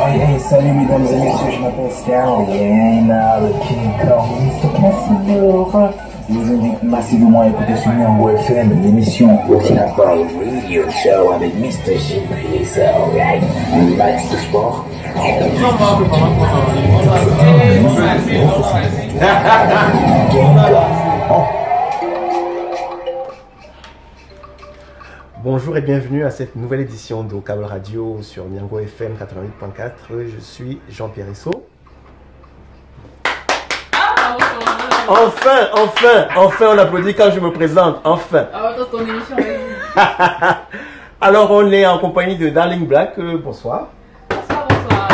Hey, salut mesdames et messieurs, je m'appelle Stallion, le King Kong, Mr. Casanova. Je vous invite massivement à écouter sur Niango FM, l'émission Occidental Radio Show avec Mr. JP, so, right? Max de sport. Bonjour et bienvenue à cette nouvelle édition d'Ocable Radio sur Niango FM 88.4. Je suis Jean-Pierre Issot. Enfin, on applaudit quand je me présente, enfin. Ton émission, Alors, on est en compagnie de Darling Black. Bonsoir. Bonsoir.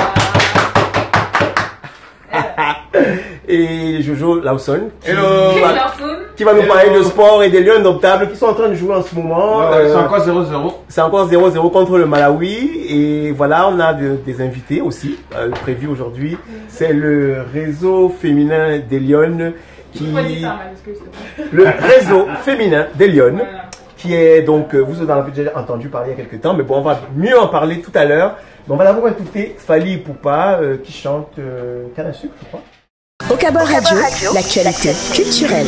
Et Jojo Lawson. Qui va nous Hello. parler de sport et des Lions indomptables qui sont en train de jouer en ce moment. C'est encore 0-0. C'est encore 0-0 contre le Malawi. Et voilà, on a des invités aussi prévus aujourd'hui. C'est le réseau féminin des Lions. Le réseau féminin des Lions. Voilà. Qui est donc, vous en avez déjà entendu parler il y a quelques temps, mais bon, on va mieux en parler tout à l'heure. Mais on va d'abord écouter Fally Ipupa qui chante Canne à sucre, je crois. Ocable Radio, l'actualité culturelle.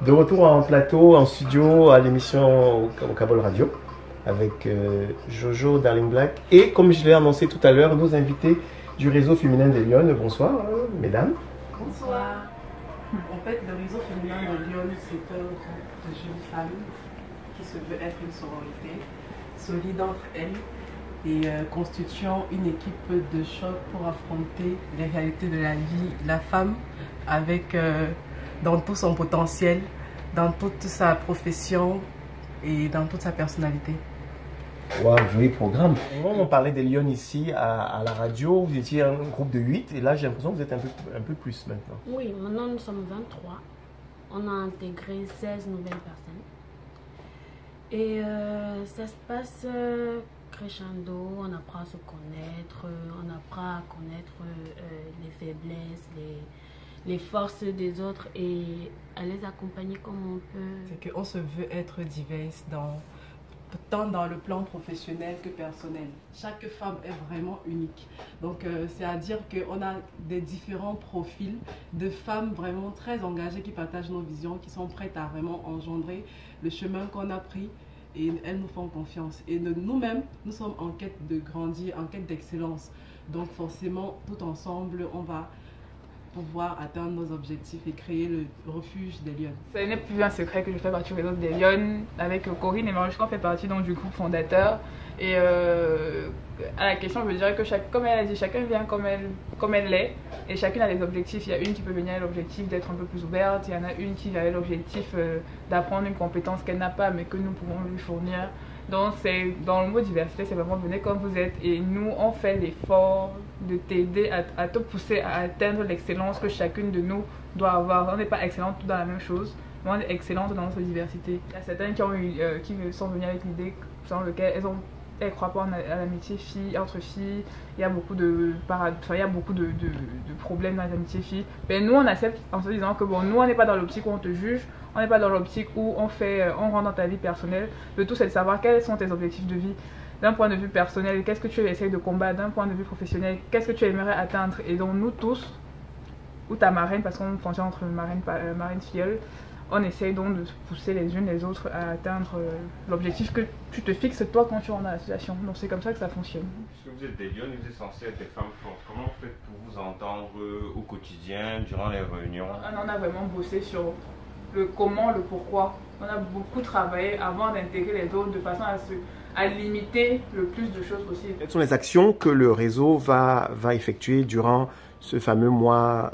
De retour en plateau, en studio, à l'émission Ocable Radio, avec Jojo, Darling Black, et comme je l'ai annoncé tout à l'heure, nos invités du réseau féminin des Lions. Bonsoir, mesdames. Bonsoir. En fait, le réseau féminin de Lyon, c'est un groupe de jeunes femmes qui se veut être une sororité, solide entre elles et constituant une équipe de choc pour affronter les réalités de la vie, la femme avec dans tout son potentiel, dans toute sa profession et dans toute sa personnalité. Wow, joli programme. On parlait des Lions ici à la radio, vous étiez un groupe de 8 et là j'ai l'impression que vous êtes un peu plus maintenant. Oui, maintenant nous sommes 23. On a intégré 16 nouvelles personnes. Et ça se passe crescendo, on apprend à se connaître, on apprend à connaître les faiblesses, les forces des autres et à les accompagner comme on peut. C'est qu'on se veut être diverse tant dans le plan professionnel que personnel. Chaque femme est vraiment unique. Donc c'est à dire qu'on a des différents profils de femmes vraiment très engagées qui partagent nos visions, qui sont prêtes à vraiment engendrer le chemin qu'on a pris et elles nous font confiance. Et nous-mêmes, nous sommes en quête de grandir, en quête d'excellence. Donc forcément, tout ensemble, on va pouvoir atteindre nos objectifs et créer le refuge des Lions. Ce n'est plus un secret que je fais partie du réseau des Lions avec Corinne et Marushka, on fait partie donc, du groupe fondateur. Et à la question, je dirais que comme elle a dit, chacun vient comme elle l'est et chacune a des objectifs. Il y a une qui peut venir avec l'objectif d'être un peu plus ouverte, il y en a une qui vient avec l'objectif d'apprendre une compétence qu'elle n'a pas mais que nous pouvons lui fournir. Donc c'est dans le mot diversité, c'est vraiment venez comme vous êtes et nous on fait l'effort de t'aider à te pousser à atteindre l'excellence que chacune de nous doit avoir. On n'est pas excellente dans la même chose, mais on est excellente dans notre diversité. Il y a certaines qui sont venues avec l'idée selon laquelle elles ne croient pas à l'amitié entre filles. Il y a beaucoup de problèmes dans les amitiés filles. Mais nous on accepte en se disant que bon, nous on n'est pas dans l'optique où on te juge. On n'est pas dans l'optique où on rentre dans ta vie personnelle. Le tout, c'est de savoir quels sont tes objectifs de vie. D'un point de vue personnel, qu'est-ce que tu essayes de combattre. D'un point de vue professionnel, qu'est-ce que tu aimerais atteindre. Et donc, nous tous, ou ta marraine, parce qu'on fonctionne entre marraine filleule, on essaye donc de se pousser les unes les autres à atteindre l'objectif que tu te fixes toi quand tu rentres dans la situation. Donc, c'est comme ça que ça fonctionne. Puisque vous êtes des Lions, vous êtes censés être des femmes fortes. Comment vous faites pour vous entendre au quotidien, durant les réunions? On a vraiment bossé sur le comment, le pourquoi. On a beaucoup travaillé avant d'intégrer les autres de façon à limiter le plus de choses possible. Quelles sont les actions que le réseau va effectuer durant ce fameux mois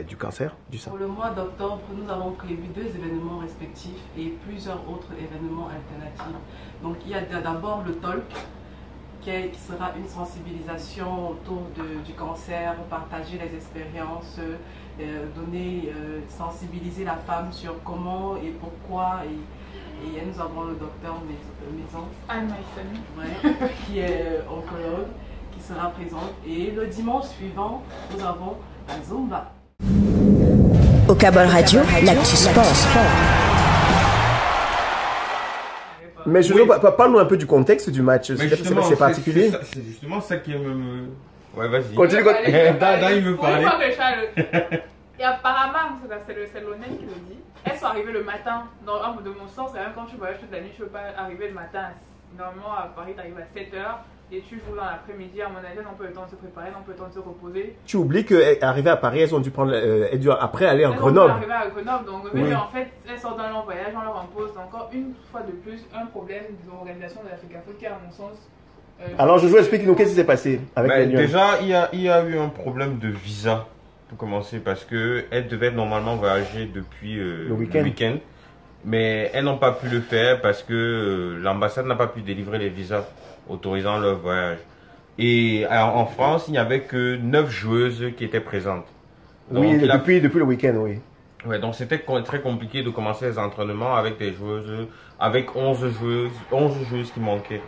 du cancer du sein? Pour le mois d'octobre, nous avons prévu 2 événements respectifs et plusieurs autres événements alternatifs. Donc il y a d'abord le talk qui sera une sensibilisation autour du cancer, partager les expériences, sensibiliser la femme sur comment et pourquoi. Et nous avons le docteur Maison, qui est oncologue, qui sera présente. Et le dimanche suivant, nous avons la Zumba. Ocable Radio, l'actu sport. Mais je parle-nous un peu du contexte du match. C'est particulier. C'est justement ça qui me... Ouais, vas-y. Continue. Il me parlait. Et apparemment, c'est l'honnête qui le dit. Elles sont arrivées le matin. De mon sens, quand même, quand tu voyages toute la nuit, tu ne peux pas arriver le matin. Normalement, à Paris, tu arrives à 7h. Et tu joues dans l'après-midi, à mon avis, elles n'ont pas le temps de se préparer, elles n'ont pas le temps de se reposer. Tu oublies qu'arrivées à Paris, elles ont dû prendre, après aller à Grenoble. Elles ont dû arriver à Grenoble, donc oui. En fait, elles sortent dans leur voyage, on leur impose encore une fois de plus un problème de l'organisation de l'Afrique qui, à mon sens... Alors, Jojo, explique-nous qu'est-ce qui s'est passé avec les Lions. Déjà, il y a eu un problème de visa, pour commencer, parce qu'elles devaient normalement voyager depuis le week-end. Mais elles n'ont pas pu le faire parce que l'ambassade n'a pas pu délivrer les visas autorisant leur voyage. Et en France, il n'y avait que 9 joueuses qui étaient présentes. Donc, oui, depuis le week-end, oui. Ouais, donc c'était très compliqué de commencer les entraînements avec des joueuses, avec 11 joueuses qui manquaient.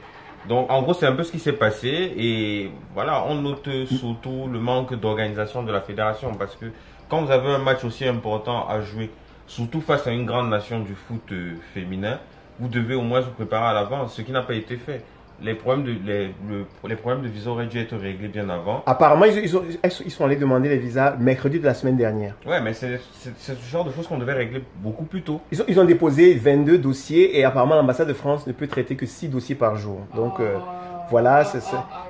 Donc en gros, c'est un peu ce qui s'est passé et voilà, on note surtout le manque d'organisation de la fédération parce que quand vous avez un match aussi important à jouer, surtout face à une grande nation du foot féminin, vous devez au moins vous préparer à l'avance, ce qui n'a pas été fait. Les problèmes de visa auraient dû être réglés bien avant. Apparemment, ils sont allés demander les visas mercredi de la semaine dernière. Ouais, mais c'est ce genre de choses qu'on devait régler beaucoup plus tôt. Ils ont déposé 22 dossiers et apparemment l'ambassade de France ne peut traiter que 6 dossiers par jour. Donc voilà,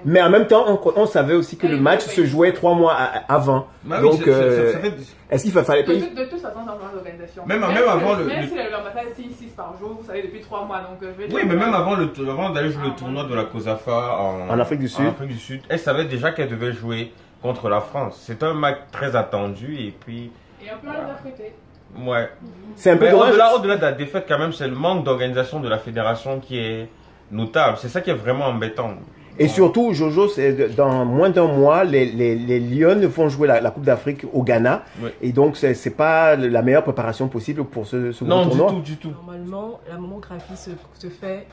mais en même temps, on savait aussi que le match se jouait 3 mois avant. Bah donc, oui, est-ce qu'il fallait pas... De toute façon, c'est un d'organisation. Même avant Même si l'ambassade signe 6 par jour, vous savez, depuis 3 mois. Donc, oui, mais même avant d'aller jouer le tournoi de la COSAFA en Afrique du Sud, elle savait déjà qu'elle devait jouer contre la France. C'est un match très attendu et puis... Et un peu mal affrété. Ouais. C'est un peu dommage. Au-delà de la défaite, quand même, c'est le manque d'organisation de la fédération qui est notable. C'est ça qui est vraiment embêtant. Et surtout, Jojo, dans moins d'un mois, les Lions vont jouer la Coupe d'Afrique au Ghana. Oui. Et donc, c'est pas la meilleure préparation possible pour ce tournoi. Non, du tout. Normalement, la mammographie se fait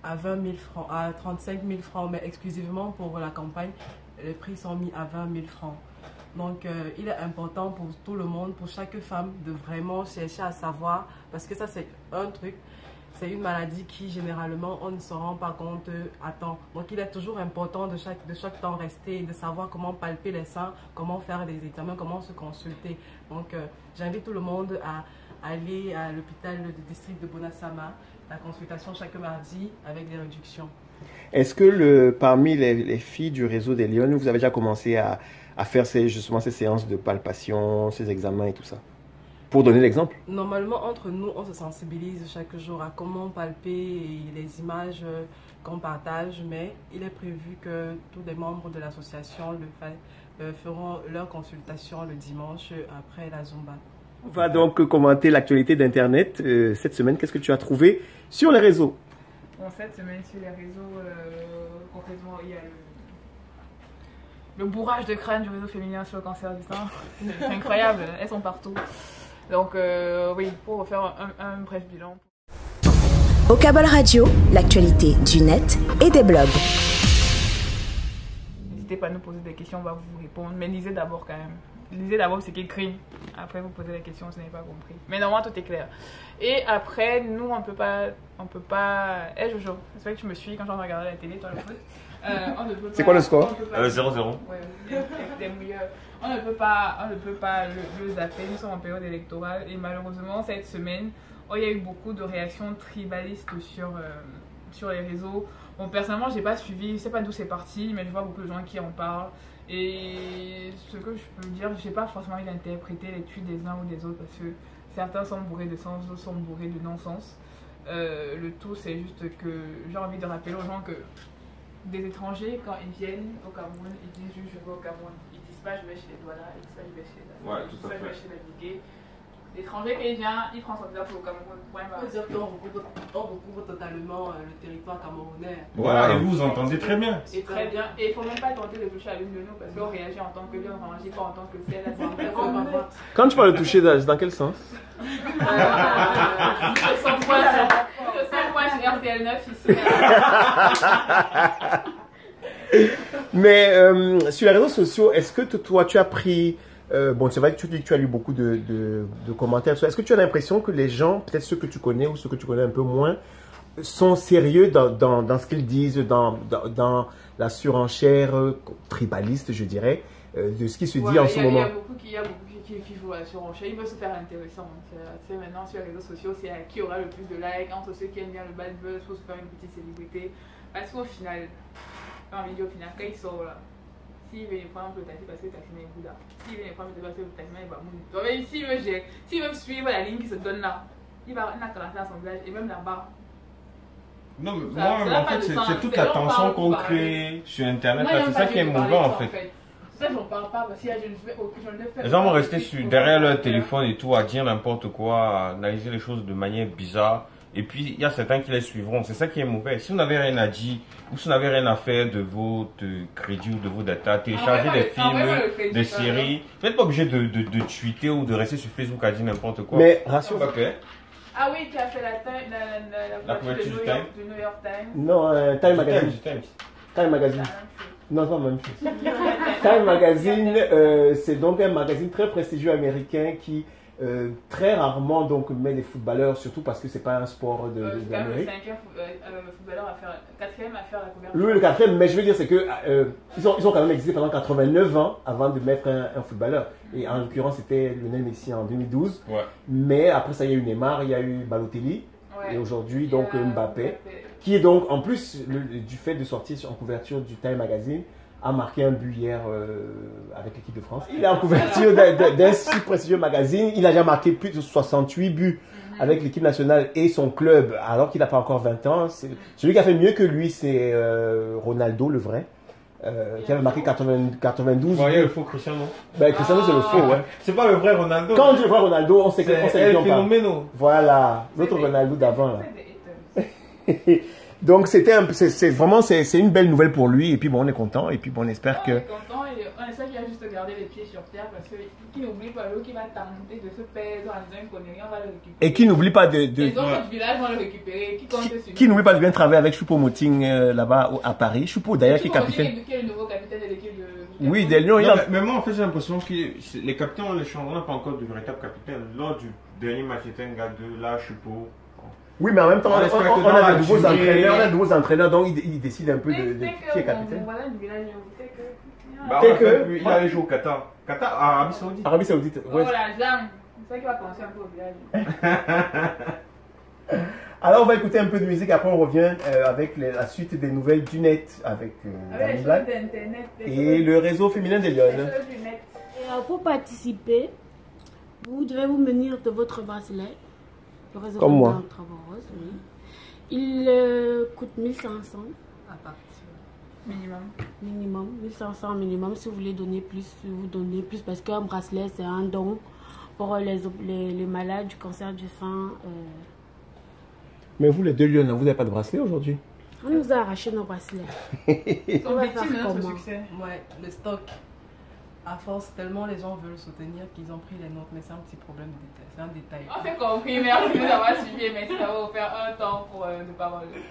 à 20 000 francs, à 35 000 francs, mais exclusivement pour la campagne, les prix sont mis à 20 000 francs. Donc, il est important pour tout le monde, pour chaque femme, de vraiment chercher à savoir, parce que ça, c'est un truc. C'est une maladie qui, généralement, on ne se rend pas compte à temps. Donc, il est toujours important de chaque temps rester, de savoir comment palper les seins, comment faire des examens, comment se consulter. Donc, j'invite tout le monde à aller à l'hôpital du district de Bonasama, la consultation chaque mardi avec des réductions. Est-ce que parmi les filles du réseau des Lions, vous avez déjà commencé à faire justement ces séances de palpation, ces examens et tout ça? Pour donner l'exemple. Normalement, entre nous, on se sensibilise chaque jour à comment palper les images qu'on partage, mais il est prévu que tous les membres de l'association feront leur consultation le dimanche après la Zumba. On va donc commenter l'actualité d'Internet. Cette semaine, qu'est-ce que tu as trouvé sur les réseaux? Bon, cette semaine, sur les réseaux, concrètement, il y a le bourrage de crâne du réseau féminin sur le cancer du sein. C'est incroyable, elles sont partout. Donc oui, pour refaire un bref bilan. Au Kabbalah Radio, l'actualité du net et des blogs. N'hésitez pas à nous poser des questions, on va vous répondre. Mais lisez d'abord quand même. Lisez d'abord ce qui est écrit. Après vous posez des questions si vous n'avez pas compris. Mais normalement tout est clair. Et après, nous on peut pas... Eh Jojo, c'est vrai que tu me suis quand j'en regardais la télé, toi le foot. C'est quoi le score? 0-0. Ouais, on ne peut pas le zapper, nous sommes en période électorale et malheureusement cette semaine, il y a eu beaucoup de réactions tribalistes sur les réseaux. Bon, personnellement, j'ai pas suivi, je sais pas d'où c'est parti, mais je vois beaucoup de gens qui en parlent. Et ce que je peux dire, je n'ai pas forcément envie d'interpréter les tweets des uns ou des autres parce que certains sont bourrés de sens, d'autres sont bourrés de non-sens. Le tout, c'est juste que j'ai envie de rappeler aux gens que des étrangers, quand ils viennent au Cameroun, ils disent juste je vais au Cameroun. Ils disent pas je vais chez les Douala, ils disent pas je vais chez les Douala, ils disent pas je vais chez les Bigué. L'étranger, quand il vient, il prend son visa pour le Cameroun. On peut dire qu'on recouvre totalement le territoire camerounais. Voilà, et vous entendez très bien. Et très bien. Et il ne faut même pas tenter de toucher à l'une de nous parce qu'on réagit en tant que lion, on réagit pas en tant que celle. Quand tu parles de toucher, dans quel sens? Je sens moi chez RTL 9 ici. Mais sur les réseaux sociaux, est-ce que toi tu as pris... bon, c'est vrai que tu as lu beaucoup de commentaires. Est-ce que tu as l'impression que les gens, peut-être ceux que tu connais ou ceux que tu connais un peu moins, sont sérieux dans ce qu'ils disent, dans la surenchère tribaliste, je dirais, de ce qui se dit en ce moment. Il y a beaucoup qui jouent à la surenchère. Ils veulent se faire intéressant. C'est maintenant sur les réseaux sociaux, c'est qui aura le plus de likes entre ceux qui aiment bien le bad buzz pour se faire une petite célébrité. Parce qu'au final, quand il sort là, s'il veut prendre le taxi parce que le taxi est Bouddha, s'il veut prendre le taxi parce que le taxi est Bamoun, s'il veut suivre la ligne qui se donne là, il va classer à son village et même là-bas. Non, mais moi, en fait, c'est toute la tension qu'on crée sur Internet. C'est ça qui est mauvais, en fait. Ça, j'en parle pas parce que je ne fais aucun. Les gens vont rester derrière leur téléphone et tout, à dire n'importe quoi, à analyser les choses de manière bizarre. Et puis, il y a certains qui les suivront. C'est ça qui est mauvais. Si vous n'avez rien à dire, ou si vous n'avez rien à faire de votre crédit ou de vos data, téléchargez des films, des séries. Vous n'êtes pas obligé de tweeter ou de rester sur Facebook à dire n'importe quoi. Mais rassure-toi. Ah oui, tu as fait la couverture du New York Times. Non, Time Magazine. Time Magazine. Non, c'est pas la même chose. Time Magazine, c'est donc un magazine très prestigieux américain qui très rarement donc met des footballeurs, surtout parce que c'est pas un sport d'Amérique. C'est le 5e footballeur à faire, 4e à faire la couverture. Oui, le 4e, mais je veux dire, c'est que ils ont quand même existé pendant 89 ans avant de mettre un footballeur. Et en l'occurrence, c'était Lionel Messi en 2012. Ouais. Mais après ça, il y a eu Neymar, il y a eu Balotelli. Ouais. Et aujourd'hui, donc Mbappé, qui est donc, en plus du fait de sortir en couverture du Time Magazine, a marqué un but hier avec l'équipe de France. Il est en couverture d'un si prestigieux magazine. Il a déjà marqué plus de 68 buts avec l'équipe nationale et son club, alors qu'il n'a pas encore 20 ans. Celui qui a fait mieux que lui, c'est Ronaldo, le vrai, qui avait marqué 92 buts. Il y a le faux Cristiano. Ben, Cristiano, c'est le faux, ouais. C'est pas le vrai Ronaldo. Quand on dit le vrai Ronaldo, on sait que c'est le phénomène. Voilà, l'autre Ronaldo d'avant, là. Donc c'est une belle nouvelle pour lui et puis bon on est content et puis bon on espère que. On est content et on espère qu'il a juste gardé les pieds sur terre parce qu'il n'oublie pas l'eau qui va tenter de se perdre en disant une connerie, on va le récupérer. Et qui n'oublie pas les autres du village vont le récupérer. Qui n'oublie pas de bien travailler avec Choupo-Moting là-bas à Paris. Choupo d'ailleurs qui est capitaine. Qui est le nouveau capitaine de l'équipe de. Oui, des Lions. Mais moi en fait j'ai l'impression que les capitaines on les change, on n'a pas encore de véritable capitaine. Lors du dernier match c'était un gars de là Choupo. Oui, mais en même temps, on a de nouveaux entraîneurs, donc ils décident un peu de qui est capitaine. Il allait jouer au Qatar. Qatar, Arabie Saoudite. Arabie Saoudite, oui. Oh la jambe, c'est ça qui va penser un peu au village. Alors, on va écouter un peu de musique, après on revient avec la suite des nouvelles du net avec Darling Black et le réseau féminin des Lyon. Et pour participer, vous devez vous munir de votre bracelet. Le réseau comme moi. Rose, oui. Il coûte 1500 à partir. Minimum, 1500 minimum. Si vous voulez donner plus, vous donnez plus parce qu'un bracelet c'est un don pour les malades du cancer du sein. Mais vous les deux Lyon, vous n'avez pas de bracelet aujourd'hui? On nous a arraché nos bracelets. On va faire comment? Ouais, le stock. À force, tellement les gens veulent soutenir qu'ils ont pris les nôtres, mais c'est un petit problème de détail. C'est un détail. On s'est compris, merci de nous avoir suivis, mais ça va vous faire un temps pour ne pas voler.